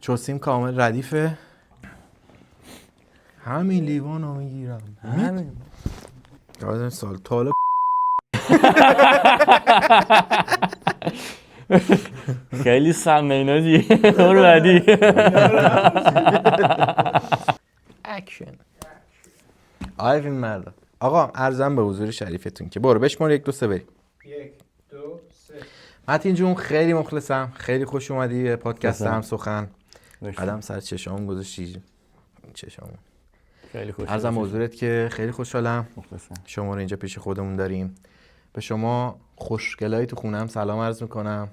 چوسیم کامل ردیفه. همین لیوانو میگیرم. همین یادم سال تالا خیلی سمیناجی برو بعدی. اکشن. آیوین مرد. آقا عرضم به حضور شریفتون که برو بشمار 1 2 3 بریم. 1 2 3. متین جون خیلی مخلصم، خیلی خوش اومدی به پادکست هم سخن. مرسی. قدم سر چشام گذاشتی. چشام. خیلی خوش. عرضم به حضورت که خیلی خوشحالم مخلصم. شما رو اینجا پیش خودمون داریم. به شما خوشگلایی تو خونم سلام عرض میکنم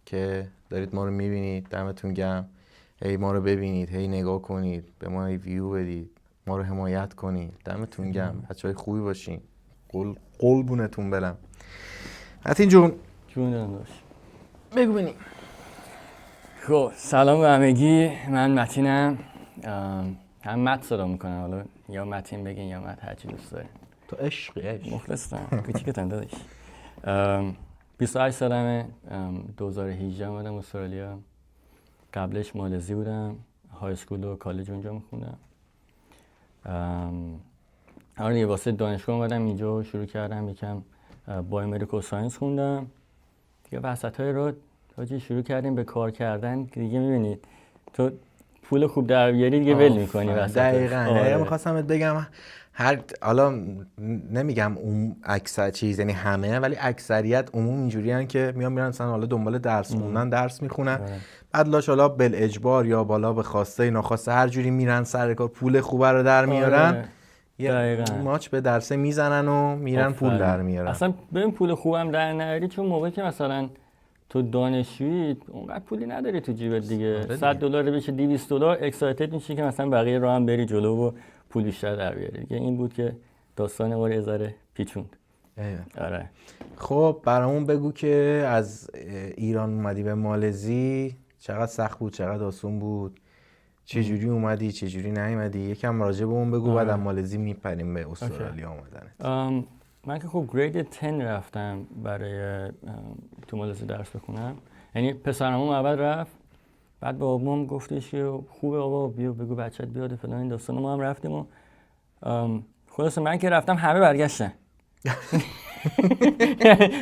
که دارید ما رو میبینید. دمتون گرم. هی ما رو ببینید، هی نگاه کنید، به ما هی ویو بدید، ما رو حمایت کنید. دمتون گرم. بچهای خوبی باشین. قلبونتون برم. متین جون جون داشت. بگو ببینیم. خب سلام به همگی، من متینم. هم مت صدا میکنم، حالا یا متین بگین یا مت، هرچی دوست دارین. تو عشقی. مخلصم. کوچیکتم داداش. 28 سالمه. 2018 اومدم استرالیا. قبلش مالزی بودم، های اسکول و کالج اونجا میخوندم. آره دیگه واسه دانشگاه اومدم اینجا، شروع کردم یکم بایومدیکال ساینس خوندم. دیگه وسطای راه حاجی شروع کردیم به کار کردن. دیگه میبینید تو پول خوب در بیاری دیگه ول میکنی وسط. دقیقاً. می‌خواستم بگم حالا نمیگم اون اکثر چیز یعنی همه، ولی اکثریت عموم اینجوریان که میرن مثلا حالا دنبال درس خوندن، درس میخونن، بعد لاش حالا بالاجبار یا بالا به خواسته ناخواسته هر جوری میرن سر کار، پول خوبه رو در میارن. یه ماچ به درسه میزنن و میرن پول در میارن. اصلا ببین پول خوبم در نیاری، چون موقعی که مثلا تو دانشجویی اونقدر پولی نداری تو جیبت دیگه. $100 بشه $200 اکسایتد میشی که مثلا بقیه راه هم بری جلو و پول بیشتر در بیاری دیگه. این بود که داستان ما رو یه ذره پیچوند. آره. خب برامون بگو که از ایران اومدی به مالزی چقدر سخت بود، چقدر آسون بود، چه جوری اومدی، چه جوری نیومدی، یکم راجع به اون بگو. بعد از مالزی میپریم به استرالیا اومدنت. من که خب گرید 10 رفتم برای تو مالزی درس بخونم. یعنی پسرمون اول رفت، بعد بابام گفتش که خوبه بابا بیا بگو بچت بیاد فلان این داستانا. ما هم رفتیم و خلاص من که رفتم همه برگشتن.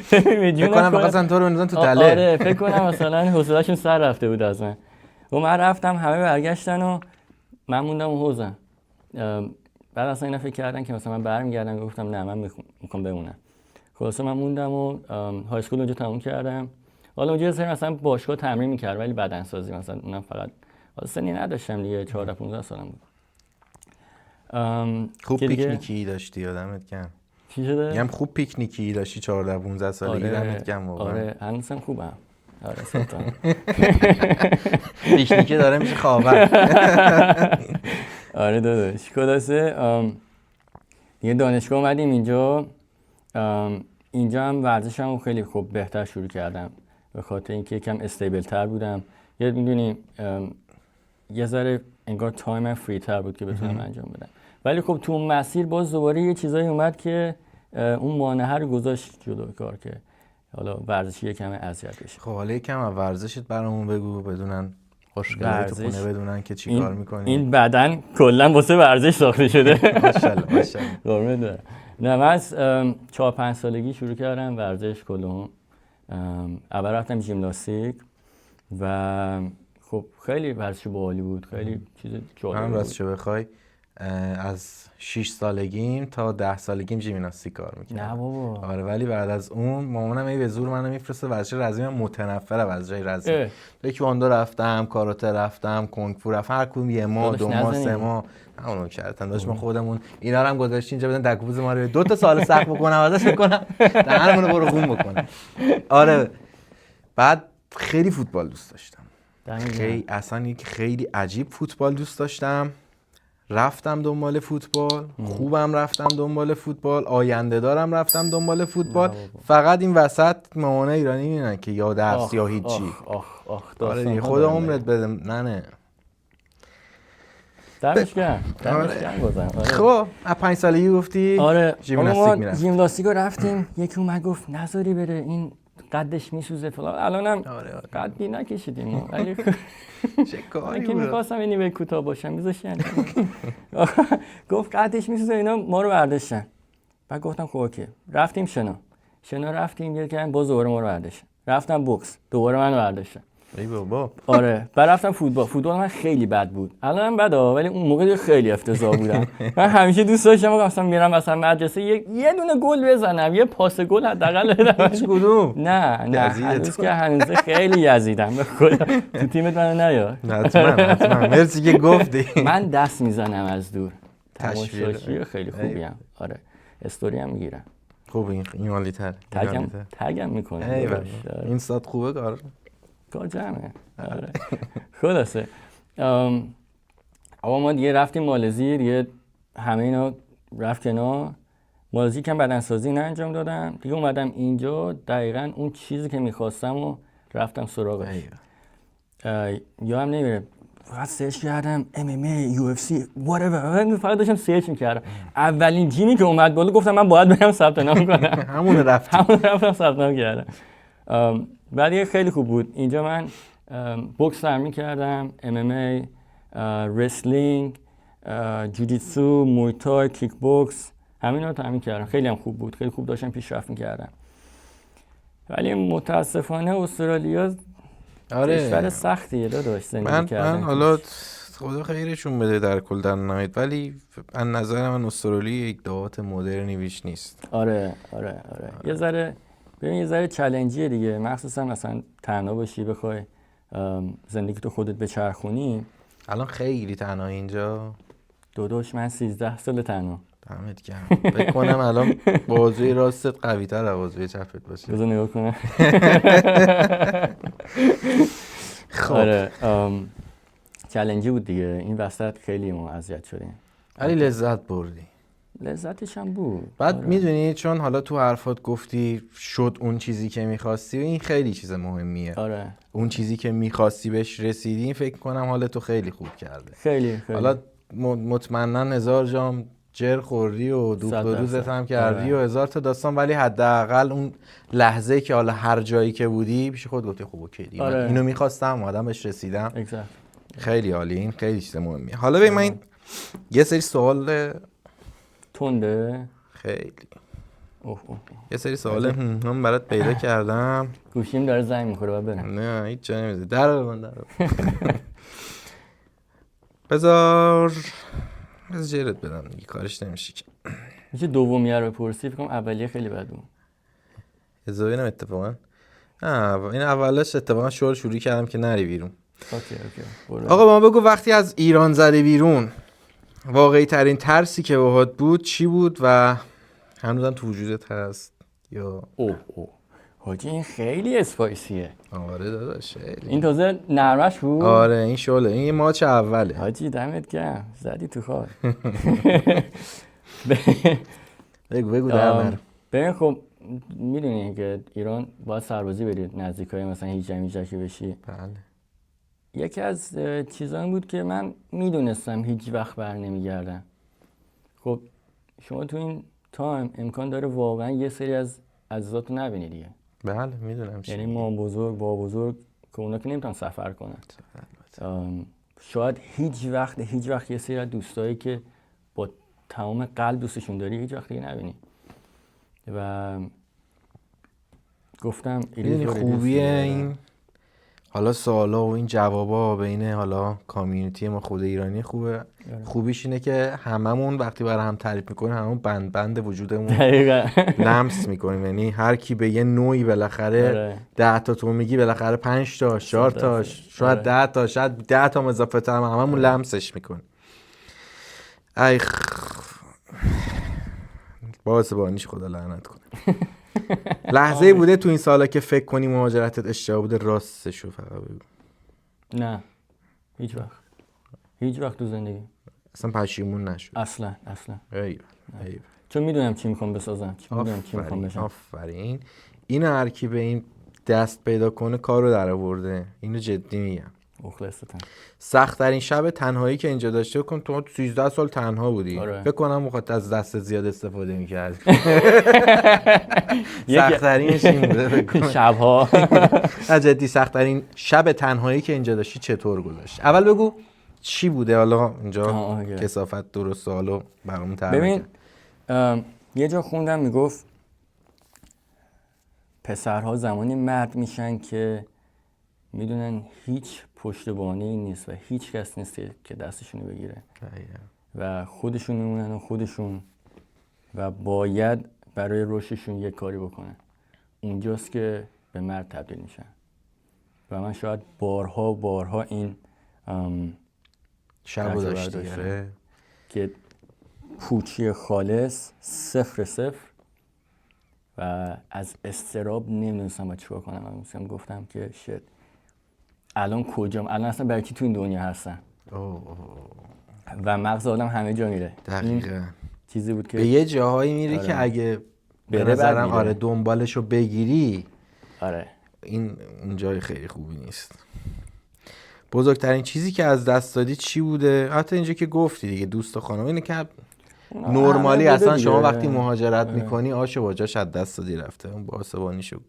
فکر کنم بخواستن تو رو بندازن تو تله. آره فکر کنم مثلا حوصله‌شون سر رفته بود از من. و من رفتم همه برگشتن و من موندم و حوزم. بعد اصلا اینا فکر کردن که مثلا من برمیگردم، گفتم نه من میخوام بمونم. خلاصه من موندم و های اسکول اونجا تموم کردم. حالا اونجا مثلا باشگاه تمرین می‌کرد ولی بدنسازی مثلا اونم فقط سنی نداشتم دیگه، 14 15 سالم بود. خوب پیکنیکی داشتی آدمت گرم. چی شده؟ میگم خوب پیکنیکی داشتی 14 15 سالگی. دمت گرم واقعا. آره هنوزم خوبم. آره سلطان. پیکنیکی داره میشه خاور. آره داداش. خلاصه دیگه دانشگاه اومدیم اینجا. اینجا هم ورزشم خیلی خوب بهتر شروع کردم به خاطر اینکه یکم استیبل تر بودم. یه میدونی یه ذره انگار تایم فری تر بود که بتونم انجام بدم. ولی خب تو اون مسیر باز دوباره یه چیزایی اومد که اون مانعه رو گذاشت جلو کار که حالا ورزشی یکم اذیت بشه. خب حالا یکم از ورزشت برامون بگو، بدونن خوشگلای تو خونه بدونن که چی کار میکنی. این بدن کلا واسه ورزش ساخته شده. ماشاءالله ماشاءالله. قربونت برم. نه من از 4 5 سالگی شروع کردم ورزش کلهم. اول رفتم ژیمناستیک و خب خیلی ورزش باحالی بود، خیلی چیز جالب بود. من راستش بخوای از 6 سالگیم تا 10 سالگیم ژیمناستیک کار میکردم. نه بابا. آره ولی بعد از اون مامانم به زور منو میفرسته ورزش رزمی. من متنفرم از ورزش رزمی. تکواندو رفتم، کاراته رفتم، کنگ فو رفتم، هر کدوم یه ماه 2 ماه 3 ماه همونو کردن. داشت ما خودمون اینا رو هم گذاشتیم اینجا بدن دکوبوز ما رو 2 تا سال سخت بکنم ازش بکنم دهنمون رو برو خون بکنم. آره بعد خیلی فوتبال دوست داشتم. خیلی اصلا خیلی عجیب فوتبال دوست داشتم. رفتم دنبال فوتبال، خوبم رفتم دنبال فوتبال، آینده دارم رفتم دنبال فوتبال. فقط این وسط مامانه ایرانی میدونن که یا درس یا هیچی. آره دیگه خدا عمرت بده. نه دمش گرم. خب از 5 سالگی گفتی آره ژیمناستیک میرفت. ژیمناستیک رو رفتیم. یکی اومد گفت نذاری بره این قدش میسوزه فلان. الانم آره. قدی نکشیدیم ما، ولی چه کاری من که بود. می‌خواستم این نیمه کوتاه باشم میذاشی انجام. گفت قدش میسوزه، اینا ما رو برداشتن. بعد گفتم خب اوکی. رفتیم شنا رفتیم یه کردن باز دوباره ما رو برداشتن. رفتم بوکس دوباره من برداشتن. ای بابا. آره بعد رفتم فوتبال من خیلی بد بود. الانم بده ولی اون موقع خیلی افتضاح بودم. من همیشه دوست داشتم مثلا میرم مثلا مدرسه یه دونه گل بزنم، یه پاس گل حداقل بدم. هیچ کدوم. نه هنوز که هنوز خیلی یزیدم به خدا. تو تیمت منو نیار. حتما مرسی که گفتی. من دست میزنم از دور. تشویق. تماشاچی خیلی خوبیم. آره استوری هم میگیرم. خوب این عالی تر. تگم میکنم. این ساعت خوبه کار جمعه. آره. خلاصه اما ما دیگه رفتیم مالزی، دیگه همه اینا رفت کنار. مالزی کم بدنسازی نه انجام دادم دیگه، اومدم اینجا دقیقاً اون چیزی که میخواستم و رفتم سراغش. یا هم نمیره فقط سرچ کردم MMA UFC whatever، فقط داشتم سرچ میکردم. اولین جیمی که اومد بالا گفتم من باید برم ثبت نام کنم. همون رفتم ثبت نام کردم. بعد یه خیلی خوب بود. اینجا من بوکس تمرین کردم، MMA، رسلینگ، جوجیتسو، موی تای، کیک بوکس، همینا رو تمرین کردم. خیلی هم خوب بود، خیلی خوب داشتم پیشرفت میکردم. ولی متاسفانه استرالیا کشور سختیه داداش زندگی کردن. من حالا خدا خیرشون بده در کل در نهایت، ولی از نظر من استرالیا یک دهات مدرنی بیش نیست. آره. یه ذره چالنجیه دیگه، مخصوصا مثلا تنها باشی بخوای زندگی تو خودت بچرخونی. الان خیلی تنها اینجا داداش من 13 سال تنها. دمت گرم. فکر کنم الان بازوی راستت قوی تر از بازوی چپت باشه. بذار نگاه کنم. خب آره چالنجی بود دیگه، این وسط خیلی ما اذیت شدیم. ولی لذت بردی. لذتش هم بود. بعد آره. میدونی چون حالا تو حرفات گفتی شد اون چیزی که میخواستی، این خیلی چیز مهمیه. آره. اون چیزی که میخواستی بهش رسیدی، فکر کنم حال تو خیلی خوب کرده. خیلی. حالا مطمئنا 1000 جام جر خوردی و دوخت و دوزت هم کردی و 1000 تا داستان، ولی حداقل اون لحظه که حالا هر جایی که بودی پیش خود گفتی خب اوکی دیگه من اینو میخواستم اومدم بهش رسیدم. خیلی عالی. این خیلی چیز مهمیه. حالا ببین من یه سری سوال تنده خیلی یه سری سوال من برات پیدا کردم. گوشیم داره زنگ میخوره باید برم. نه هیچ جا نمیزه. در ببند. بذار جرت بدم دیگه، کارش نمیشه که. میشه دومیه رو بپرسی؟ فکر کنم اولیه خیلی بد بود. اضافه اینم اتفاقا این اولش اتفاقا شروع کردم که نری بیرون. اوکی. آقا ما بگو وقتی از ایران زدی بیرون واقعی ترین ترسی که باهات بود چی بود و هنوزم تو وجودت هست یا اوه حاجی این خیلی اسپایسیه. آره داداش این تازه نرمش بود. آره این شله، این یه ماچ اوله. حاجی دمت گرم زدی تو خال. بگو در ببین خب میدونی که ایران باید سربازی برید نزدیکای مثلا هیچ بشی. بله. یکی از چیزان بود که من میدونستم هیچ وقت بر نمیگردم. خب شما تو این تایم امکان داره واقعا یه سری از عزیزاتو نبینی دیگه. بله میدونم. یعنی ما بزرگ با بزرگ که اونا که نمیتونن سفر کنن. شاید هیچ وقت یه سری از دوستایی که با تمام قلب دوستشون داری هیچ وقت دیگه نبینی. و گفتم این خوبیه این حالا سوالا و این جوابا بین حالا کامیونیتی ما خود ایرانی خوبه. خوبیش اینه که هممون وقتی برای هم تعریف میکنیم هممون بند وجودمون لمس میکنیم. یعنی هر کی به یه نوعی بالاخره 10 تا تو میگی بالاخره 5 تا 4 تا شاید 10 تا شاید 10 تا اضافه تر هممون لمسش میکنیم. باعث بانیش خدا لعنت کنه. لحظه‌ای بوده تو این سالا که فکر کنی مهاجرتت اشتباه بوده راستشو فقط بگو؟ نه هیچ وقت تو زندگی اصلا پشیمون نشد اصلا ایول چون میدونم چی میخوام بسازم، میدونم چی میخوام بشم. آفرین. این هر کی به این دست پیدا کنه کارو در آورده. اینو جدی میگم. مخلصتم. سخت ترین شب تنهایی که اینجا داشته بکن، تو 13 سال تنها بودی. آره. فکر کنم مخاطب از دست زیاد استفاده می‌کرد. سخت ترینش این بوده فکر کنم. شب‌ها. جدی سخت ترین شب تنهایی که اینجا داشتی چطور گذشت؟ اول بگو چی بوده، حالا اینجا کثافت درست سوالو برامون تعریف. ببین یه جا خوندم میگفت پسرها زمانی مرد میشن که میدونن هیچ پشتوانه‌ای نیست و هیچ کس نیست که دستشونو بگیره و خودشون میمونن و خودشون و باید برای رشدشون یه کاری بکنن. اونجاست که به مرد تبدیل میشن و من شاید بارها این شب داشتی که پوچی خالص 0 و از استراب نمیدونستم باید چیکار کنم. من گفتم که شت الان کجام، الان اصلا برای چی تو این دنیا هستم. و مغز آدم همه جا میره. دقیقاً چیزی بود که به یه جاهایی میره که اگه به نظرم آره دنبالشو بگیری این اون جای خیلی خوبی نیست. بزرگترین چیزی که از دست دادی چی بوده؟ حتی اینجا که گفتی دیگه دوست و خانم، اینه که نورمالی اصلا شما وقتی مهاجرت میکنی آشو با جاش از دست دادی رفته، اون باسبانیشو.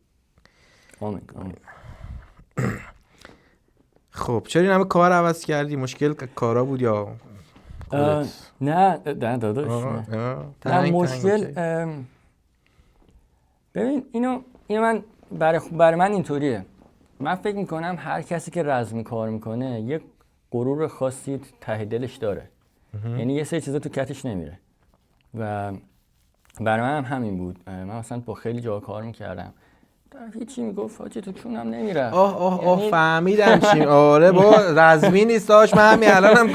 خب چرا این همه کار عوض کردی؟ مشکل کارا بود یا نه داداش نه مشکل ببین اینو من برای من اینطوریه. من فکر میکنم هر کسی که رزمی کار میکنه یه غرور خاصی ته دلش داره. یعنی یه سری چیزا تو کتش نمیره و برای من هم همین بود. من مثلا با خیلی جا کار میکردم، هیچی میگفت حاجی تو چونم نمیره. یعنی فهمیدم چی. آره با رزمی نیستاش، من همین الانم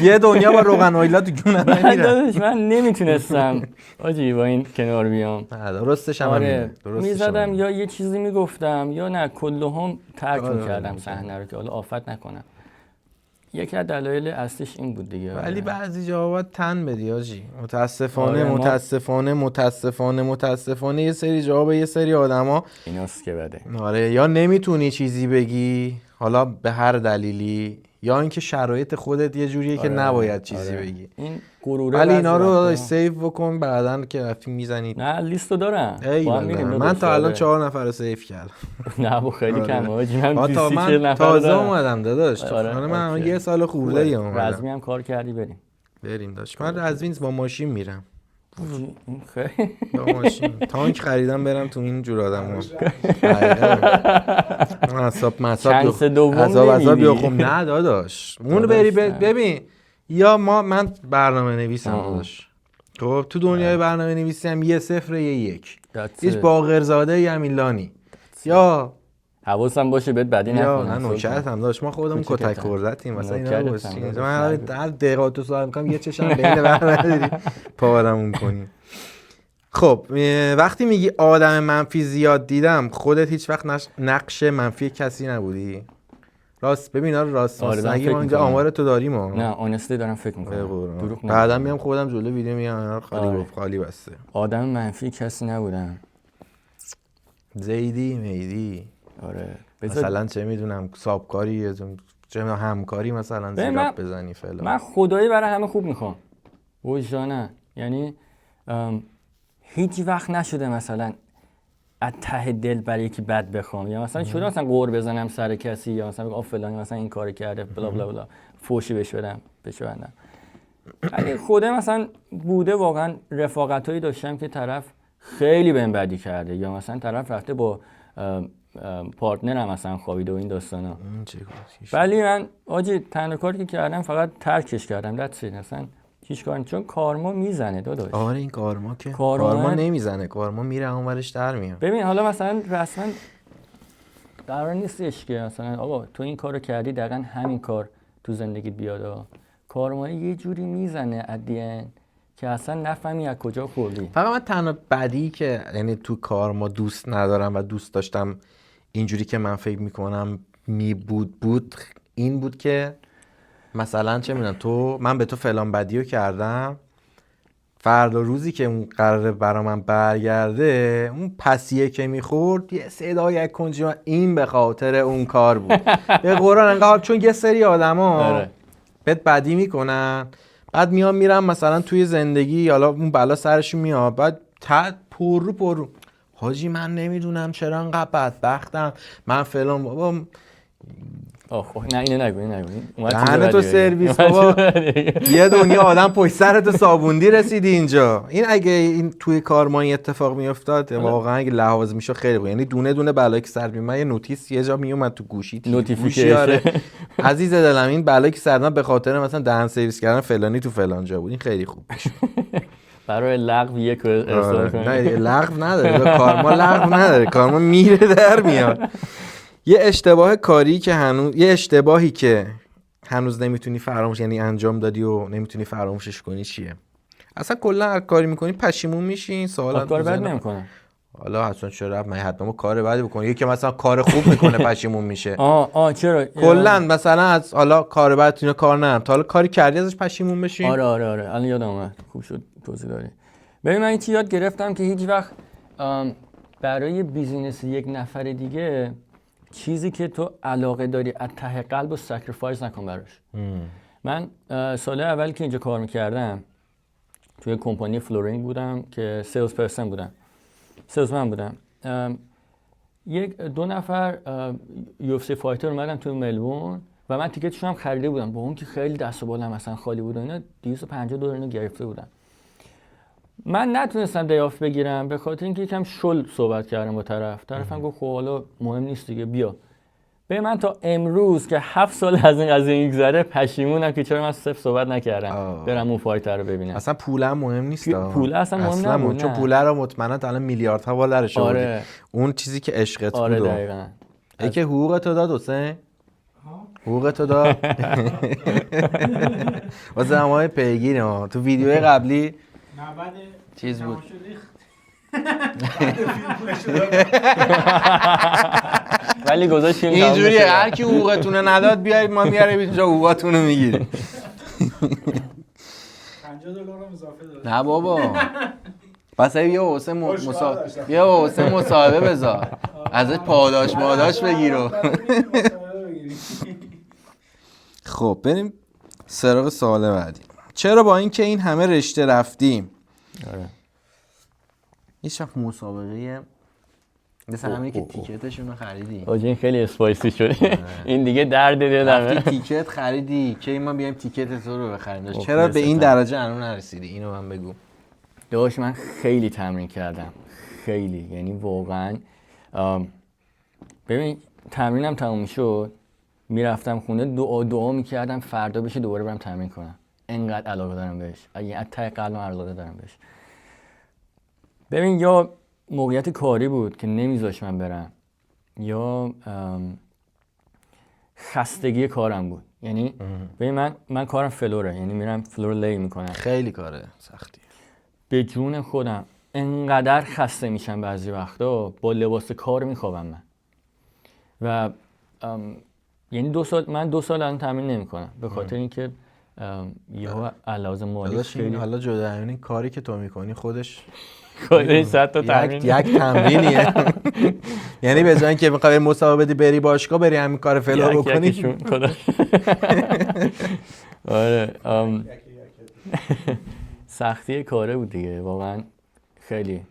یه دنیا با روغن آیلا تو جونم نمیره. من نمیتونستم حاجی با این کنار بیام. درستش هم آره میزدم یا یه چیزی میگفتم یا نه کلهم ترک میکردم صحنه رو که حالا آفت نکنم. یکی از دلایل اصلیش این بود دیگه. ولی بعضی جاها باید تن بدی حاجی. متاسفانه یه سری جاها به یه سری آدما ایناست که بده. آره یا نمیتونی چیزی بگی حالا به هر دلیلی، یا اینکه شرایط خودت یه جوریه که نباید چیزی بگی. این غروره ولی اینا رو سیو بکن، بعداً که رفتی میزنی. نه لیستو دارم. من تا الان 4 نفر رو سیو کردم. نه با خیلی کمه حاجی. من تازه اومدم داداش. من یه سال خورده ای اومدم. رزمی هم کار کردی بریم داشت. من رزمی با ماشین میرم. خیلی با ماشین تانک خریدم برم تو این جور آدم‌ها. عذاب بیاخم. نه داداش اون بری ببین یا من برنامه نویسم داداش. خب تو دنیای برنامه نویسی هم 1-0-1 هیچ باقرزاده ای همین لانی یا حواسم باشه بهت بدی نکنم. یا نوکرت هم داشت. ما خودمون کتک خوردتیم مثلا اینا باشیم. من در دقیقات تو سوال میکنم یه چشم بین برنامه پاورمون کنیم. خب وقتی میگی آدم منفی زیاد دیدم، خودت هیچ وقت نقش منفی کسی نبودی؟ راست ببین راست نگی ما اینجا آمار تو داریم ها. نه اونستی دارم فکر میکنم. بعدا میام خودم جلو ویدیو میام خالی بسته. آدم منفی کسی نبودم. زیدی میدی آره مثلا چه میدونم سابکاری چه همکاری مثلا زیراب بزنی فعلا. من خدایی برای همه خوب میخوام وجدانه. یعنی هیچ وقت نشده مثلا از ته دل برای یکی بد بخوام یا مثلا شده مثلا قور بزنم سر کسی یا مثلا بگم فلانی مثلا این کارو کرده بلا بلا بلا فوشی بهش بدم. ولی خودم مثلا بوده واقعا رفاقتایی داشتم که طرف خیلی بهم بدی کرده یا مثلا طرف رفته با پارتنرم مثلا خوابیده و این داستانا. ولی من آجی تنها کاری که کردم فقط ترکش کردم. مثلا هیچ کاری چون کارما میزنه داداش. آره این کارما که کارما نمیزنه، کارما میره اونورش در میاد. ببین حالا مثلا رسما قرار نیستش که مثلا آقا تو این کارو کردی دقیقاً همین کار تو زندگیت بیاد. کارما یه جوری میزنه ادین که اصلا نفهمی از کجا خوردی. فقط من تنها بدی که یعنی تو کارما دوست ندارم و دوست داشتم اینجوری که من فکر میکنم بود این بود که مثلا چه میدونم من به تو فلان بدیو کردم، فردا روزی که اون قراره برا من برگرده، اون پسیه که میخورد یه صدای یک کنجی من این به خاطر اون کار بود. به قرآن انقدر، چون یه سری آدما بهت بدی میکنن، بعد میرم مثلا توی زندگی حالا اون بلا سرشون میاد، بعد پرو حاجی من نمیدونم چرا انقدر بدبختم من فلان. بابا نه اینو نگو دهنه تو سرویس بابا. یه دنیا آدم پشت سرت صابوندی رسیدی اینجا. این اگه این توی کار ما این اتفاق میافتاد واقعا اگه لحاظ میشه خیلی بود. یعنی دونه دونه بلایی که سر میومد، یه نوتیس یه جا میومد تو گوشی، نوتیفیکیشن عزیز دلم این بلایی که سر به خاطر مثلا دهن سرویس کردن فلانی تو فلان جا بود. این خیلی خوب برای لغو یک ارسال کنیم. نه لغو نداره، کارما لغو نداره، کارما میره در میاد. یه اشتباهی که هنوز نمیتونی فراموش، یعنی انجام دادی و نمیتونی فراموشش کنی چیه؟ اصلا کلا هر کاری میکنی پشیمون میشین؟ سوال کار بد نمیکنه. حالا حتما چرا من حتما کار بدی بکنه؟ یکی مثلا کار خوب میکنه پشیمون میشه. چرا؟ کلا مثلا از حالا کار بد اینا کار نرم، تا حالا کاری کردی ازش پشیمون بشین؟ آره الان یادم اومد، خوب شد توضیح دادی. ببین من این چیز یاد گرفتم که هیچ وقت برای بیزینس یک نفر دیگه چیزی که تو علاقه داری از ته قلب و سکریفایس نکن براش. من سال اول که اینجا کار میکردم توی کمپانی فلورینگ بودم که سیلز پرسن بودم، سیلزمن بودم. دو نفر UFC فایتر اومدن توی ملبورن و من تیکتشون هم خریده بودم، با اون که خیلی دست و بالم مثلا خالی بود و اینا $250 اینو گرفته بودم. من نتونستم دیاف بگیرم به خاطر اینکه یکم شل صحبت کردم با طرفم گفت خب حالا مهم نیست دیگه بیا. به من تا امروز که 7 سال از این قضیه میگذره پشیمونم که چرا من صفر صحبت نکردم برم اون فایتر رو ببینم. اصلا پولم مهم نیست. پول اصلا مهم نبود، چون پول رو مطمئنا تا الان میلیاردها بالرش بود. آره. اون چیزی که عشقت بود. دقیقاً. که حقوقت رو داد حسین؟ حقوقت رو داد؟ واسه همه پیگیریم تو ویدیوی قبلی چیز بود. ولی گذاشتیم اینجوریه هر کی حقوقتونه نداد بیارید ما میاریم اینجا حقوقتون رو میگیریم. $50 اضافه داد. نه بابا پس یه حسین مصاحبه بذار ازش پاداش بگیر. خب بریم سراغ سوال بعدی. چرا با اینکه این همه رشته رفتیم هیچ وقت مسابقه مثلا همین که تیکتشون رو خریدی؟ این خیلی اسپایسی شده. این دیگه درد دلمه. رفتی تیکت خریدی که ما بیایم تیکت تو رو بخریم. چرا به این درجه هنوز نرسیدی؟ اینو من بگو. داشت من خیلی تمرین کردم، خیلی، یعنی واقعا ببین تمرینم تموم شد میرفتم خونه دعا میکردم فردا بشه دوباره برم تمرین کنم. انقدر علاقه دارم بهش، از ته قلبم علاقه دارم بهش. ببین یا موقعیت کاری بود که نمیذاش من برم، یا خستگی کارم بود. یعنی ببین من کارم فلوره، یعنی میرم فلور لی میکنم. خیلی کاره سختی. به جون خودم انقدر خسته میشم بعضی وقتا با لباس کار میخوابم من. و یعنی 2 سال الان تمرین نمیکنم به خاطر اینکه یهو علاوه مالی خیلی. حالا جدا این کاری که تو میکنی خودش 100 تا تمرین یک تمرینیه. یعنی به جای اینکه میخوای مسابقه بدی بری باشگاه بری همین کار فلور بکنی. آره سختی کاره بود دیگه واقعا خیلی.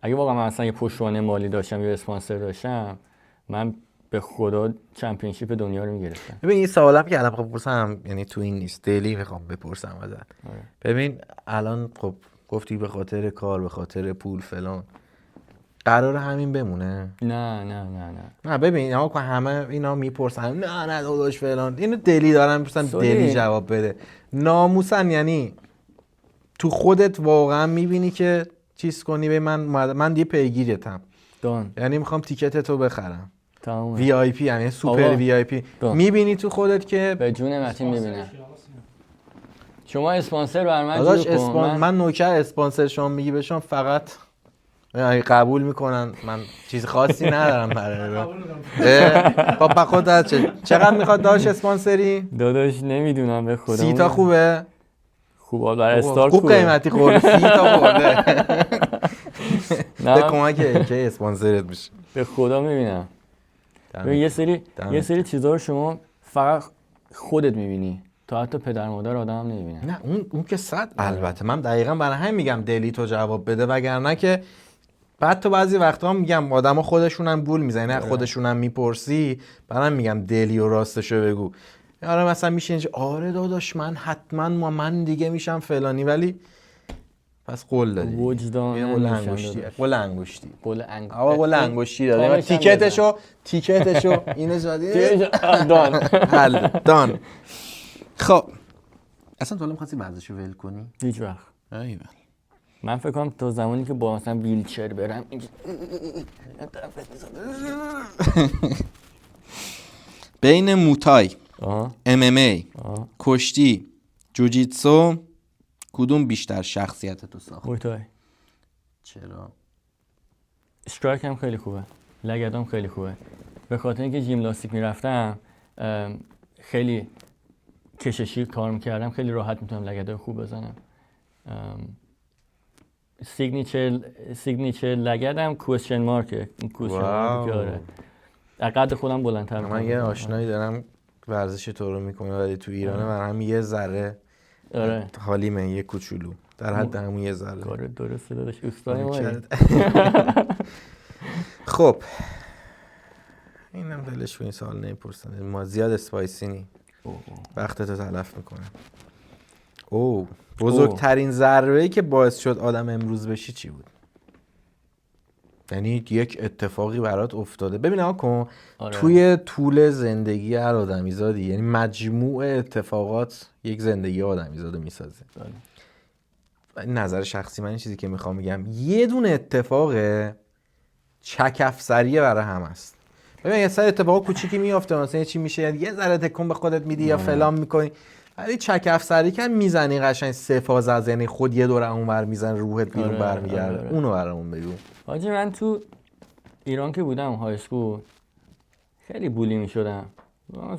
اگه واقعا من مثلا یه پشتوانه مالی داشتم یا اسپانسر داشتم من به خدا چمپیونشیپ دنیا رو میگرفتم. ببین این سوالم که الان بپرسم یعنی تو این نیست، دلی میخوام بپرسم ازت. ببین الان خب گفتی به خاطر کار، به خاطر پول فلان، قرار همین بمونه؟ نه ببین همه اینا میپرسن نه داداش فلان، اینو دلی دارن میپرسن دلی جواب بده. ناموسن یعنی تو خودت واقعا میبینی که چیز کنی؟ به من یه پیگیرتم، یعنی میخوام تیکتتو بخرم وی آی پی، یعنی سوپر وی آی پی. میبینی تو خودت که به جون متین میبینم شما اسپانسر بر من جور کن. من نوکر اسپانسر شما میگی به شما فقط قبول میکنن، من چیز خاصی ندارم برای با خودت. چقدر میخواد داشت اسپانسری؟ داداش نمیدونم به خدا. 30 تا خوبه؟ خوب برای استارت خوب قیمتی خورده 30 تا خورده. به کمک که اسپانسرت میشه. به خدا میبینم. یه سری چیزا رو شما فقط خودت میبینی، تا حتی پدر مادر آدم هم نمیبینه. نه اون که 100. البته من دقیقاً برای همین میگم دلی تو جواب بده، وگرنه که بعد تو بعضی وقتا میگم آدما خودشونم گول میزنن، خودشونم میپرسی، برام میگم دلی و راستشو بگو. آره مثلا میشه اینجا آره داداش من حتما من دیگه میشم فلانی، ولی پس قول دادی. وجدان قول انگشتی. قول انگشتی. آقا قول انگشتی دادی. تیکتشو اینو زدی. دان. خب اصلا تو می‌خواستی ورزشو ول کنی؟ هیچ وقت. ایول. من فکر کنم تا زمانی که با مثلا ویلچر برم بین موتای، MMA، کشتی، جوجیتسو کدوم بیشتر شخصیت تو ساخت؟ موتای. چرا؟ استرایک هم خیلی خوبه، لگدام خیلی خوبه. به خاطر اینکه ژیمناستیک میرفتم خیلی کششی کار میکردم، خیلی راحت میتونم لگدای خوب بزنم. سیگنیچر لگدم کوئسچن مارکه. این کوئسچن مارک آره. قد خودم بلندتر میکنم. من یه آشنایی دارم ورزش تو رو میکنه ولی تو ایرانه، من هم یه ذره آره حالیمه، یه کوچولو در حد همون یه ذره. کار درسته داداش، اوستای ما. خب اینم دلش به این سوال نمیپرسن، ما زیاد اسپایسی نی وقتتو تلف میکنم. بزرگترین ضربه‌ای که باعث شد آدم امروز بشی چی بود؟ یعنی یک اتفاقی برات افتاده. ببین آقا کن توی طول زندگی هر آدمیزادی، یعنی مجموع اتفاقات یک زندگی آدمیزادو میسازه. نظر شخصی من این چیزی که میخوام بگم، یه دونه اتفاق چک افسریه برای هم است. ببین یه سری اتفاق کوچیکی میافته، مثلا یه چی میشه یه ذره تکون به خودت میدی یا فلان میکنی، ولی چک افسری که میزنی قشنگ سفاز از، یعنی خود یه دوره اونور میزنه روحت بیرون برمیگرده. اونو برامون بگو. حاجی من تو ایران که بودم های اسکول خیلی بولی میشدم.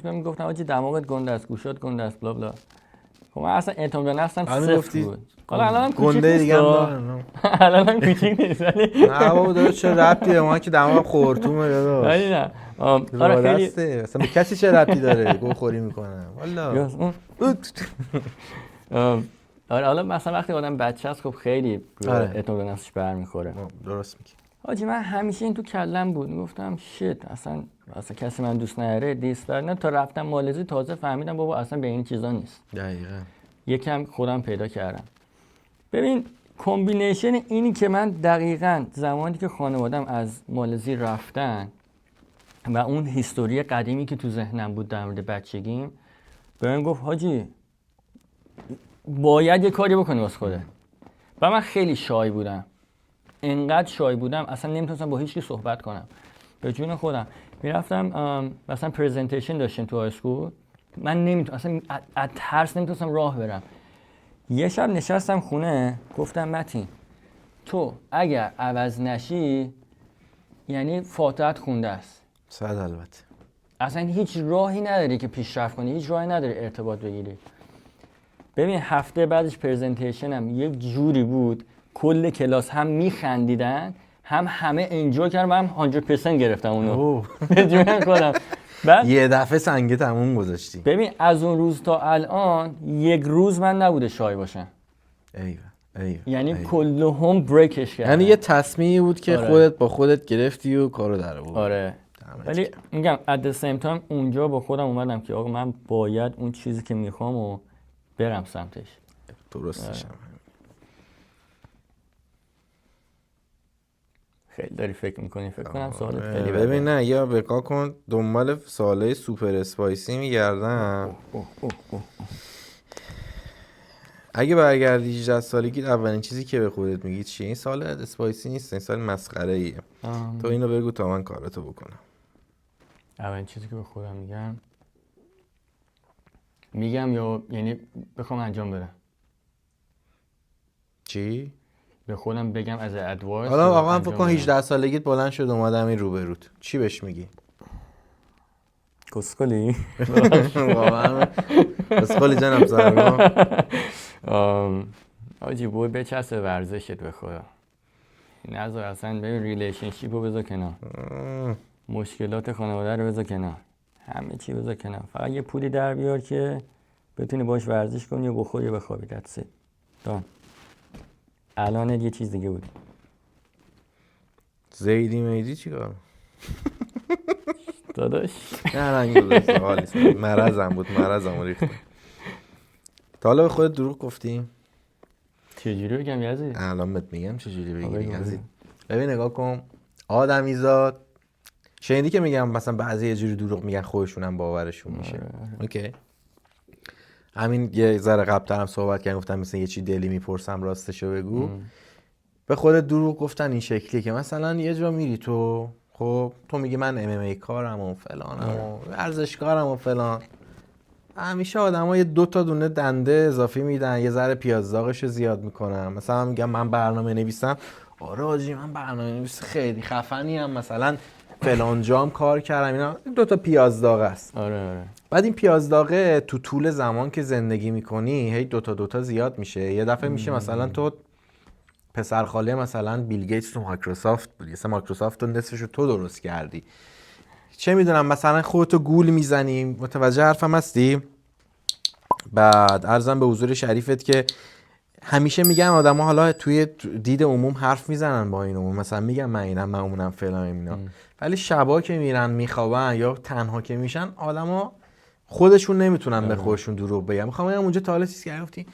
من میگفتم حاجی دماغت گنده است، گوشات گنده است، بلا بلا. خب من اصلا اعتماد به نفسم صفر بود. حالا الانم کوچیک نیست. الانم کوچیک نیست ولی نه بابا داداش چه ربطی ما که دماغ خورتومه داداش. ولی نه آره خیلی اصلا به کسی چه ربطی داره گو خوری میکنه والله. آره حالا مثلا وقتی آدم بچه است خب خیلی اعتماد به نفسش برمیخوره. درست میگی. حاجی من همیشه این تو کلم بود، میگفتم شت اصلا کسی من دوست نداره دیست داره. نه تا رفتم مالزی تازه فهمیدم بابا اصلا به این چیزا نیست. دقیقاً. یکم خودم پیدا کردم. ببین کمبینیشن اینی که من دقیقاً زمانی که خانوادم از مالزی رفتن و اون هیستوری قدیمی که تو ذهنم بود در مورد بچگیم، بهم گفت حاجی باید یه کاری بکنی واسه خودت. و من خیلی شای بودم، انقدر شای بودم اصلا نمیتونستم با هیچ کی صحبت کنم. به جون خودم میرفتم مثلا پرزنتیشن داشتیم تو های اسکول، من نمیتونستم اصلا از ترس نمیتونستم راه برم. یه شب نشستم خونه گفتم متین تو اگر عوض نشی یعنی فاتحت خونده است. صد البته. اصلا هیچ راهی نداری که پیشرفت کنی، هیچ راهی نداری ارتباط بگیری. ببین هفته بعدش پرزنتیشنم یک جوری بود، کل کلاس هم میخندیدن هم همه انجوی کردن، من هم 100% گرفتم اونو. به جون خودم. بعد یه دفعه سنگه تموم گذاشتی. ببین از اون روز تا الان یک روز من نبوده شای باشم. ایوه. یعنی کلهم بریکش کردن. یعنی یه تصمیمی بود که خودت با خودت گرفتی و کارو در آوردی. آره. ولی میگم at the same time اونجا با خودم اومدم که آقا من باید اون چیزی که میخوام و برم سمتش. درستش. خیلی داری فکر میکنی، فکر کنم سوالت خیلی بده. ببین نه یا بقا کن دنبال سوالای سوپر اسپایسی میگردم. اگه برگردی 18 سالگی اولین چیزی که به خودت میگی چیه؟ این سوال اسپایسی نیست، این سوال مسخره ایه. تو اینو بگو تا من کاراتو بکنم. اولین چیزی که به خودم میگم یا یعنی بخوام انجام بدم. چی؟ به خودم بگم از ادوایس. حالا واقعا فکر کن 18 سالگیت بلند شد اومدم این روبروت، چی بهش میگی؟ کسخلی؟ واقعا کسخلی جناب سرما. آجی بود بچسبه ورزشت به خدا. نذار اصلا ببین ریلیشنشیپ رو بذار کنار، مشکلات خانواده رو بذار کنار، همه چی بذار کنار، فقط یه پولی در بیار که بتونی باش ورزش کنی و بخوری و بخوابی. دست دان الان یه چیز دیگه بود. زیدی میدی چیکار داداش نه گذاشت حالی مرضم بود، مرضم ریختم. تا حالا به خودت دروغ گفتیم؟ چجوری بگم یزید؟ الان بهت میگم چجوری بگی یزید. ببین نگاه کن آدمیزاد، شنیدی که میگم مثلا بعضی یه جوری دروغ میگن خودشون هم باورشون میشه. اوکی، همین یه ذره قبل‌ترم صحبت کردم، گفتم مثلا یه چی دلی میپرسم راستشو بگو. به خودت دروغ گفتن این شکلیه که مثلا یه جا میری تو، خب تو میگی من MMA کارم و فلانم و ورزشکارم و فلان، همیشه آدم‌ها یه 2 تا دونه دنده اضافی میدن، یه ذره پیاز داغشو زیاد میکنن. مثلا میگم من برنامه نویسم، آره آجی من برنامه نویس خیلی خفنی ام، مثلا فلان جام کار کردم، اینا 2 تا پیاز داغ است. آره. بعد این پیاز داغه تو طول زمان که زندگی میکنی هی 2 تا زیاد میشه. یه دفعه میشه مثلا تو پسر خاله مثلا بیل گیتس تو مایکروسافت بود، مثلا مایکروسافت رو نصفشو تو درست کردی، چه میدونم مثلا خودتو گول میزنی. متوجه حرفم هستی؟ بعد عرضم به حضور شریفت که همیشه میگن آدما حالا توی دید عموم حرف میزنن با این عموم، مثلا میگن من اینم من اونم فلان اینا، ولی شبا که میرن میخوابن یا تنها که میشن آدما خودشون نمیتونن به خودشون دروغ بگن. میخوام بگم اونجا تا حالا چیزی که گفتی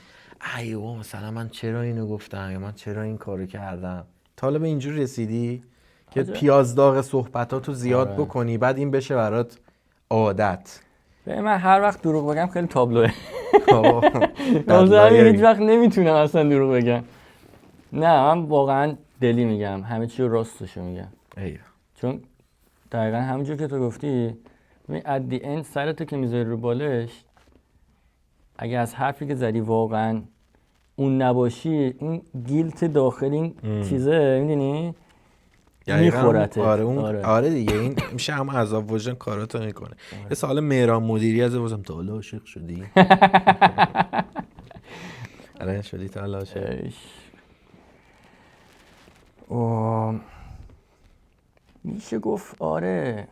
ایو مثلا من چرا اینو گفتم یا من چرا این کارو کردم، تا حالا به اینجور رسیدی که پیاز داغ صحبتاتو زیاد بکنی بعد این بشه برات عادت؟ من هر وقت دروغ بگم خیلی تابلوه. مثلا هیچ وقت نمیتونم اصلا دروغ بگم. نه من واقعا دلی میگم، همه چی رو راستشو میگم. چون دقیقا همونجور که تو گفتی، ببین at the end سرتو که میذاری رو بالش، اگه از حرفی که زدی واقعا اون نباشی، این گیلت داخل این چیزه میدونی میخورته. آره دیگه این میشه هم عذاب وجدان کاراتو میکنه. یه سوال مهران مدیری از بازم تا حالا عاشق شدی؟ آره شدی تا حالا عاشق؟ میشه گفت آره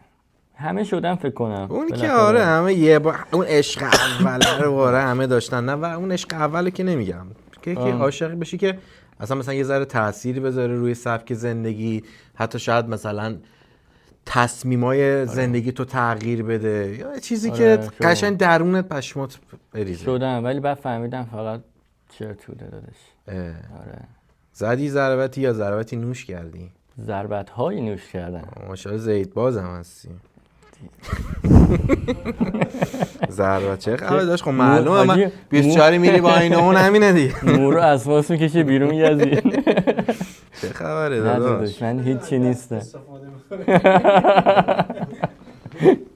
همه شدن فکر کنم. اون که آره همه یه اون عشق اوله رو آره همه داشتن، نه و اون عشق اوله که نمیگم که عاشق بشی که مثلا یه ذره تأثیری بذاره روی سبک زندگی، حتی شاید مثلا تصمیمای زندگی تو تغییر بده یا چیزی که قشنگ درونت پشمات بریزه. شدم ولی بعد فهمیدم فقط چرتوده دادش. آره زدی ضربتی یا ضربتی نوش کردی؟ ضربت های نوش کردم. ماشاءالله زید باز هم هستی. ضربت چه خبر داشت؟ خب معلومه من 24 میری با این اون همینه دیگه. مورو اسواس میکشه بیرون یزی. چه خبره داداش؟ من هیچی نیستم.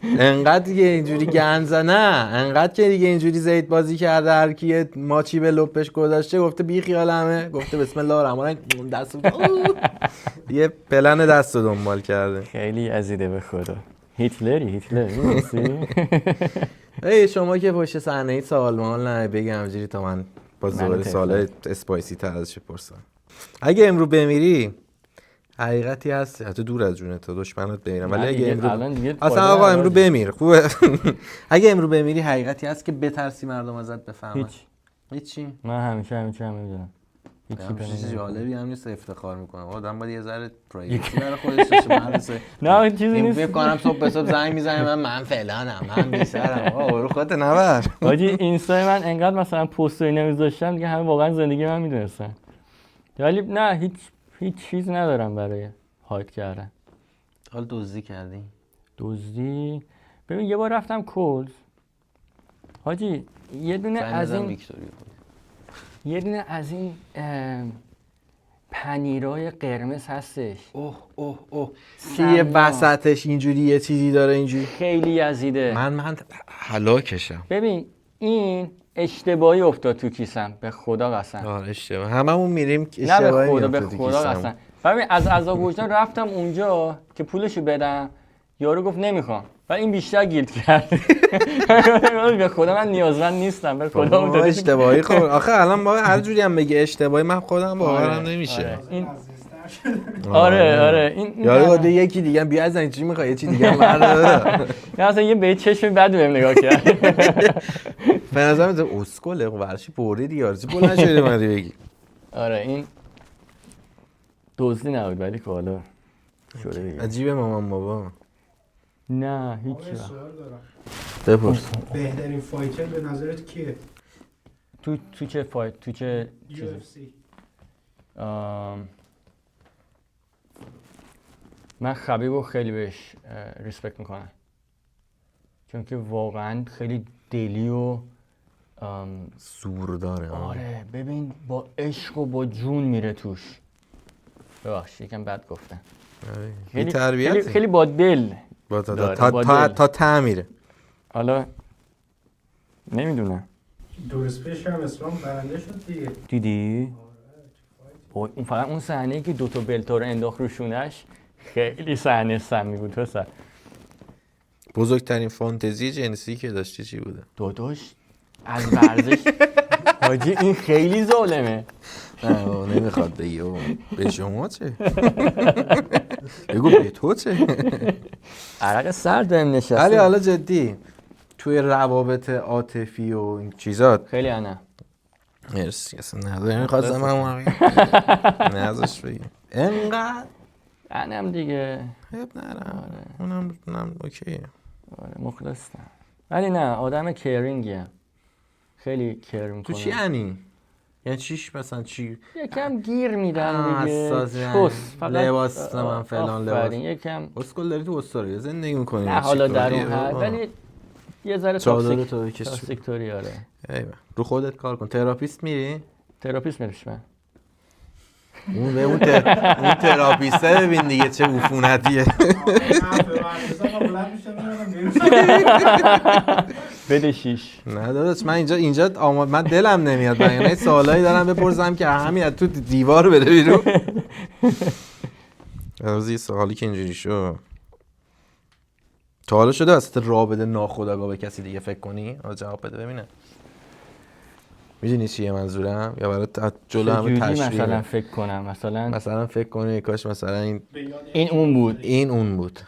انقدر دیگه اینجوری گند نه، انقدر که دیگه اینجوری زید بازی کرده، هر کی ماچی به لپش گذاشته گفته بی خیال همه، گفته بسم الله الرحمن الرحیم دستو یه پلن دستو دنبال کرده. خیلی عزیزه به خدا. هیتلری نیستی؟ ای شما که پشت صحنه ای سوال مال نه بگم اینجوری تا من با زور سوال اسپایسی تر ازش بپرسم. اگه امرو بمیری حقیقتی هست، حتی دور از جونت تا دشمنت بمیرم، ولی اگه امرو اصلا آقا امرو بمیر خوبه. اگه امرو بمیری حقیقتی هست که بترسی مردم ازت بفهمن؟ هیچی. من همیشه میدونم. هیچ جالبی هم نیست افتخار میکنم. آدم باید یه ذره پرایوسی برای خودش داشته باشه. نه چیزی نیست. فکر کنم صبح به صبح زنگ میزنه من فلانم، من بیسرم. آقا رو خودت نبر. حاجی اینستای من انقدر مثلا پستای نمیذاشتم دیگه همه واقعا زندگی من میدونستن. ولی نه هیچ چیز ندارم برای هایت کردن. حال دزدی کردی؟ دزدی؟ ببین یه بار رفتم کلز. حاجی یه دونه از این پنیرای قرمز هستش. اوه که یه وسطش اینجوری یه چیزی داره اینجوری. خیلی یزیده. من هلاکشم. ببین این اشتباهی افتاد تو کیسم، به خدا قسم. آره اشتباه. هممون میریم اشتباهی میفته تو کیسم. ببین از عذاب وجدان رفتم اونجا که پولشو بدم، یارو گفت نمیخوام و این بیشتر گیلد کرد. به خدا من نیازمند نیستم، به خدا ما اشتباهی خورد. آخه الان ما هر جوری هم بگه اشتباهی من خودم باورم نمیشه. آره این یارو گفت یکی دیگه بیا از این چی میخوای یه چی دیگه بردار. نه اصلا یه به چشم بد بهم نگاه کرد. به نظر من اسکله ورشی پوری دیگه ارزی بلند شده اومدی بگی. آره این دزدی نبود ولی که حالا شده دیگه. عجیبه مامان بابا. نه هیچ یه سوال دارم. بپرس. بهترین فایتر به نظرت کیه؟ تو چه فایت تو چه چیزی؟ UFC. من خبیبو خیلی بهش ریسپکت میکنم، چون که واقعا خیلی دلی و زور داره. آره ببین با عشق و با جون میره توش. ببخشید یکم بد گفتم. خیلی تربیت خیلی با دل با داره. تا تعمیره. حالا نمیدونم درست پیش هم اسلام برنده شد دیگه. دیدی؟ اون فقط اون صحنه‌ای که دوتا بلتا رو انداخت رو شونش خیلی صحنه سمی بود. پسر بزرگترین فانتزی جنسی که داشتی چی بوده؟ داداش از ورزش حاجی این خیلی ظالمه. نه نمیخواد بگی به شما چه؟ بگو به تو چه؟ عرق سرد بهم نشسته. ولی حالا جدی توی روابط عاطفی و این چیزات خیلی انا مرسی اصلا نداره میخواستم همون نازش بگی انقدر انم دیگه حب نرم اونم اوکیه. آره مخلصم ولی نه آدم کیرینگیم، خیلی کیر میکنم. تو چی انی؟ یعنی چیش مثلا چی؟ یکم گیر میدن دیگه چوس فقط لباس من فلان لباس یکم اسکول داری تو استرالیا زندگی میکنی نه حالا در اون حد ولی یه ذره چادر تو بکش تاکسیک توری. آره ایوه رو خودت کار کن. تراپیست میری؟ تراپیست میرش من اون تراپیسته ببین دیگه چه عفونتیه. بده شیش. نه داداش من اینجا من دلم نمیاد بیانه سوالایی دارم بپرسم که همین از تو دیوار بده بیرون. از این سوالی که اینجوری شو تا حالا شده واسه رابطه ناخودآگاه به کسی دیگه فکر کنی؟ حالا جواب بده ببینم. میدونی چیه منظورم؟ یا برای جلو همه تشریح مثلا فکر کنم مثلا فکر کنی کاش مثلا این اون بود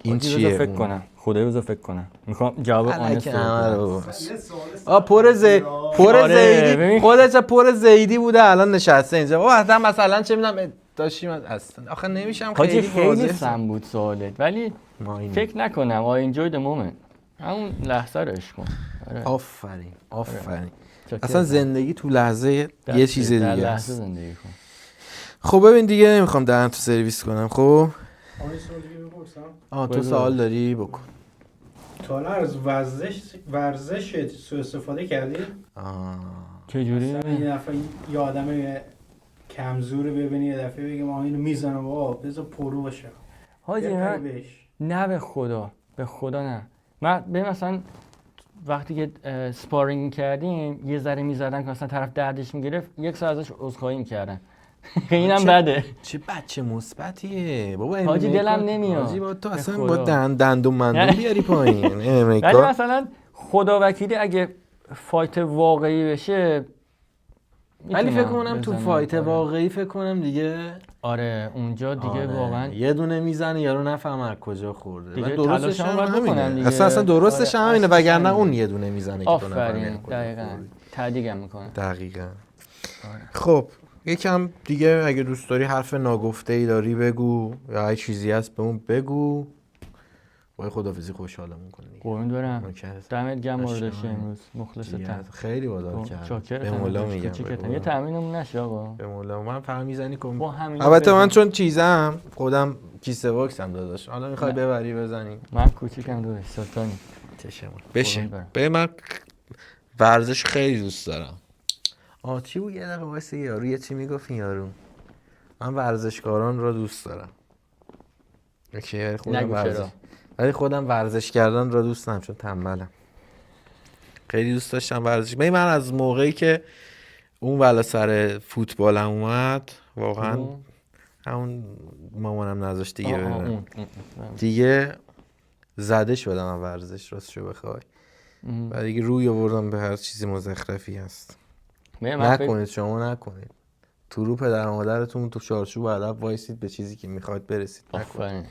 این چیه فکر کنم خدای روزو فکر کنم میخوام جواب آنست رو پر زیدی خودش پر زیدی بوده الان نشسته اینجا و مثلا چه میدونم داشتیم اصلا آخه نمیشم خیلی سم بود سوالت ولی فکر نکنم I enjoy the moment همون لحظه رو عشق کن. آفرین اصلا زندگی تو لحظه یه چیز دیگه است. لحظه زندگی کن. خب ببین دیگه نمیخوام دهن تو سرویس کنم. خب تو سوال داری بکن. تا حالا از ورزش سوء استفاده کردی؟ چجوری؟ یه دفعه یه آدم کمزور ببینی یه دفعه بگی ما اینو میزنم بذار پرو باشه. حاجی نه به خدا نه. من مثلا وقتی که سپارینگ کردیم یه ذره میزدن که مثلا طرف دردش میگرفت یک ساعت ازش عذرخواهی میکردن. اینم بده. چه بچه مثبتیه بابا. حاجی دلم نمیاد. حاجی تو اصلا با دندون مندون بیاری پایین. ولی مثلا خدا وکیلی اگه فایت واقعی بشه ولی فکر کنم تو فایت واقعی فکر کنم دیگه آره اونجا دیگه واقعا یه دونه میزنه یارو نفهمه از کجا خورده. دیگه درستش هم همینه دیگه. اصلا درستش هم همینه وگرنه اون یه دونه میزنه که تو نفهمی. دقیقاً تعدیقم میکنه. دقیقاً. خب یکم دیگه اگه دوست داری حرف ناگفته‌ای داری بگو یا هر چیزی هست به اون بگو. وای خدافظی خوشحالمون کنی. قربون برم. دمت گرم داشتی امروز. مخلصتم. خیلی وادار کردم. به مولا میگم. یه تامینمون نشه آقا. به مولا من فهم میزنی کن. البته من چون چیزم خودم کیسه باکس هم داداش. حالا میخوای ببری بزنی. من کوچیکم داداش سلطانی. چشم. بشه. به من ورزش خیلی دوست دارم. چی بود یه دقیقه واسه یارو یه چی میگفت این یارو. من ورزشکاران رو دوست دارم. اوکی ولی خودم ورزش کردن رو دوست ندارم چون تنبلم. خیلی دوست داشتم ورزش. من از موقعی که اون بالا سر فوتبالم اومد واقعا همون مامانم نذاشت دیگه بره. دیگه زده شدم از ورزش راستشو بخوای و دیگه روی آوردم به هر چیزی مزخرفی هست. نکنید شما نکنید. تو رو پدر مادرتون تو چارچوب ادب وایسید به چیزی که میخواید برسید. آفرین.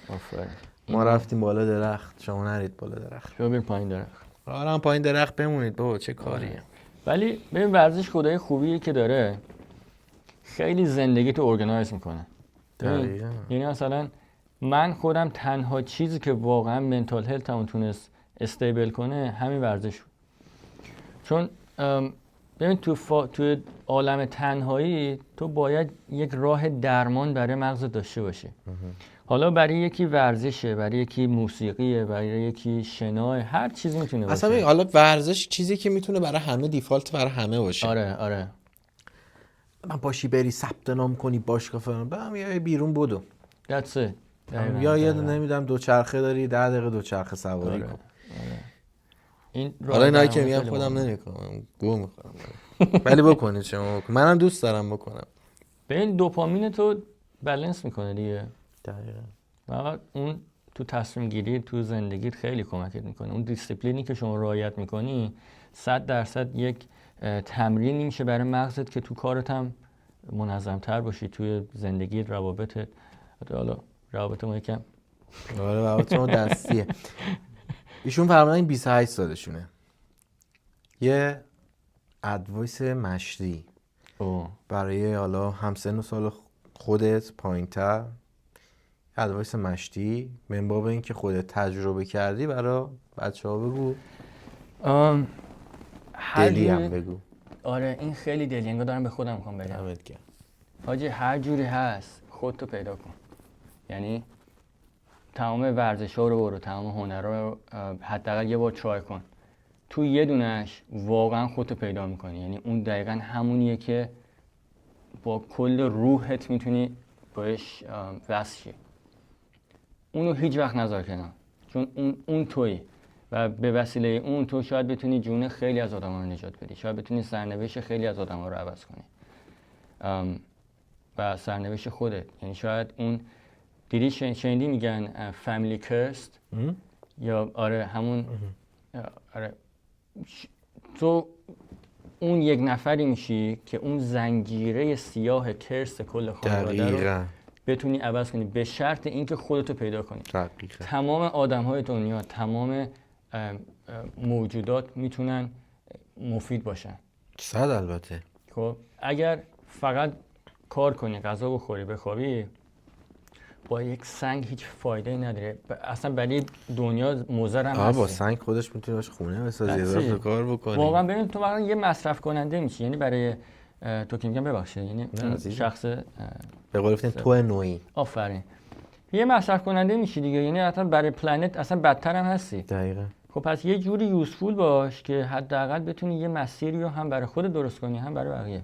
ما رفتیم بالا درخت، شما نرید بالا درخت. شما برید پایین درخت. آره هم پایین درخت بمونید بابا چه کاریه. ولی ببین ورزش خدای خوبیه که داره، خیلی زندگی تو ارگانایز میکنه. یعنی مثلا من خودم تنها چیزی که واقعا منتال هلتمو تونست استیبل کنه همین ورزش بود. چون ببین تو عالم تنهایی تو باید یک راه درمان برای مغزت داشته باشی. حالا برای یکی ورزشه، برای یکی موسیقیه، برای یکی شناه، هر چیزی میتونه باشه. اصلا حالا ورزش چیزی که میتونه برای همه دیفالت برای همه باشه. آره من پاشی بری ثبت نام کنی باشگاه فلان، بعدم یا بیرون بدو. That's it. یا یه نمیدونم دوچرخه داری 10 دقیقه دوچرخه سواری کن. این حالا اینا که میگم خودم نمیکنم، گو میخورم. ولی بکنید شما. منم دوست دارم بکنم. ببین دوپامین تو بالانس میکنه دیگه. دقیقاً. واقعا اون تو تصمیم گیری تو زندگیت خیلی کمکت میکنه. اون دیسیپلینی که شما رعایت میکنی 100% یک تمرینی میشه برای مغزت که تو کارت هم منظم‌تر باشی، توی زندگی روابطت. حالا روابط ما یکم روابط ما دستیه. ایشون فرمودن 28 سالشونه. یه ادوایس مشتی برای حالا همسن و سال خودت پایین‌تر، ادوایس مشتی من باب این که خودت تجربه کردی برای بچه‌ها بگو. دلی هم بگو. آره این خیلی دلی، انگار دارم به خودم میخوام بگم. حاجی هر جوری هست خودتو پیدا کن. یعنی تمام ورزش‌ها رو برو، تمام هنرها رو حداقل یه بار ترای کن. تو یه دونش واقعا خودتو پیدا میکنی. یعنی اون دقیقاً همونیه که با کل روحت میتونی باش وصل شی. اونو هیچ وقت نذار کنار، چون اون تویی و به وسیله اون تو شاید بتونی جون خیلی از آدم‌ها رو نجات بدی، شاید بتونی سرنوشت خیلی از آدم‌ها رو عوض کنی و سرنوشت خودت. یعنی شاید اون دیدی شنیدی میگن فامیلی کرست یا آره همون آره تو اون یک نفری میشی که اون زنجیره سیاه کرس کل خانواده رو بتونی عوض کنی، به شرط اینکه خودتو پیدا کنی. دقیقاً. تمام آدم‌های دنیا، تمام موجودات میتونن مفید باشن. 100 البته. خب اگر فقط کار کنی، غذا بخوری، بخوابی، با یک سنگ هیچ فایده نداره. اصلا برای دنیا مضر هم هست. با سنگ خودش میتونی باش خونه بسازی، اضافه کار بکنی. واقعا ببین تو واقعا یه مصرف کننده میشی. یعنی برای تو که میگم ببخشید، یعنی شخص به قول گفتین تو نوعی. آفرین. یه مصرف کننده میشی دیگه. یعنی اصلا برای پلنت اصلا بدتر هم هستی. دقیقاً. خب پس یه جوری یوزفول باش که حداقل بتونی یه مسیری رو هم برای خودت درست کنی هم برای بقیه.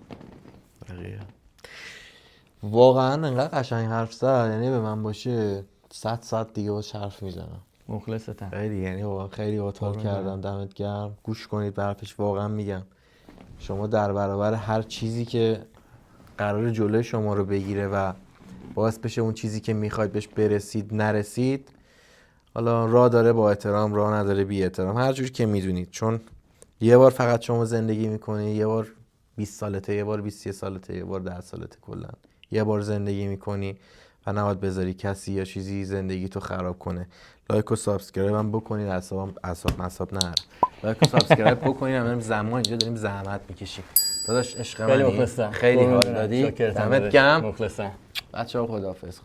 واقعا انقدر قشنگ حرف زد، یعنی به من باشه 100 ساعت دیگه باش حرف میزنم. مخلصتم. خیلی یعنی واقعا خیلی باحال کردم، دمت گرم. گوش کنید به حرفش، واقعا میگم شما در برابر هر چیزی که قرار جلوی شما رو بگیره و باعث بشه اون چیزی که میخواید بهش برسید نرسید، حالا راه داره با احترام، راه نداره بی احترام، هر جوری که میدونید. چون یه بار فقط شما زندگی میکنی، یه بار 20 سالته، یه بار 20 سالته، یه بار 10 سالته، کلا یه بار زندگی میکنی و نباید بذاری کسی یا چیزی زندگی تو خراب کنه. لایک و سابسکرایب هم بکنید، اعصاب نره. لایک و سابسکرایب بکنید، همین زمان اینجا داریم زحمت میکشیم. داداش عشق منی، خیلی حال دادی، دمت گرم. مخلصم. بچه‌ها خداحافظ.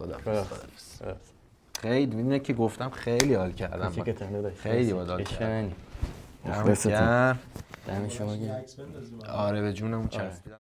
خیلی میدونه که گفتم خیلی حال کردم. خیلی حال کردم. مخلصتم. دم شما گرم. آره به جونم چسبیدم.